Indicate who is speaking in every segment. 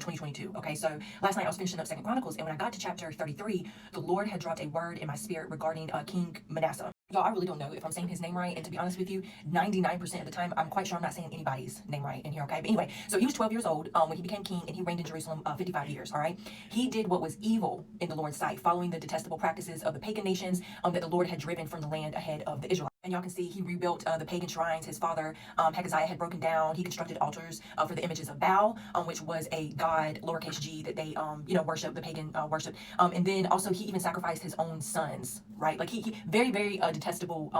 Speaker 1: 2022. Okay, so last night I was finishing up Second Chronicles, and when I got to chapter 33, the Lord had dropped a word in my spirit regarding King Manasseh. Y'all, I really don't know if I'm saying his name right, and to be honest with you, 99% of the time, I'm quite sure I'm not saying anybody's name right in here, okay? But anyway, so he was 12 years old when he became king, and he reigned in Jerusalem 55 years, all right? He did what was evil in the Lord's sight, following the detestable practices of the pagan nations that the Lord had driven from the land ahead of the Israelites. And y'all can see he rebuilt the pagan shrines his father Hezekiah had broken down. He constructed altars for the images of Baal, which was a god, lowercase g, that they worship, the pagan worship. And then also he even sacrificed his own sons, right? Like he very, very detestable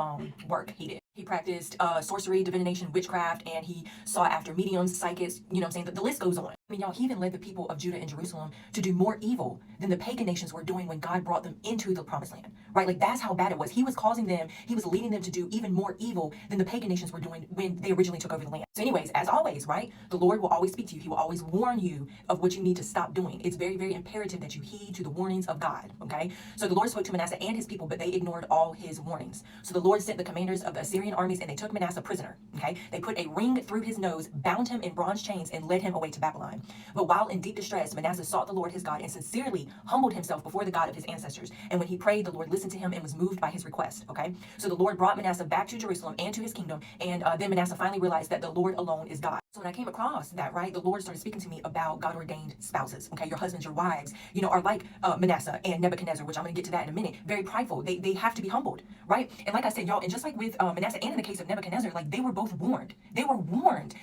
Speaker 1: work he did. He practiced sorcery, divination, witchcraft, and he sought after mediums, psychics, you know what I'm saying? The list goes on. I mean, y'all, he even led the people of Judah and Jerusalem to do more evil than the pagan nations were doing when God brought them into the promised land, right? Like, that's how bad it was. He was causing them, he was leading them to do even more evil than the pagan nations were doing when they originally took over the land. So anyways, as always, right? The Lord will always speak to you. He will always warn you of what you need to stop doing. It's very, very imperative that you heed to the warnings of God, okay? So the Lord spoke to Manasseh and his people, but they ignored all his warnings. So the Lord sent the commanders of the Assyrian armies, and they took Manasseh prisoner, okay? They put a ring through his nose, bound him in bronze chains, and led him away to Babylon. But while in deep distress, Manasseh sought the Lord his God and sincerely humbled himself before the God of his ancestors. And when he prayed, the Lord listened to him and was moved by his request, okay? So the Lord brought Manasseh back to Jerusalem and to his kingdom, and then Manasseh finally realized that the Lord alone is God. So when I came across that, right, the Lord started speaking to me about God-ordained spouses, okay? Your husbands, your wives, you know, are like Manasseh and Nebuchadnezzar, which I'm going to get to that in a minute. Very prideful. They have to be humbled, right? And like I said, y'all, and just like with Manasseh and in the case of Nebuchadnezzar, like they were both warned. They were warned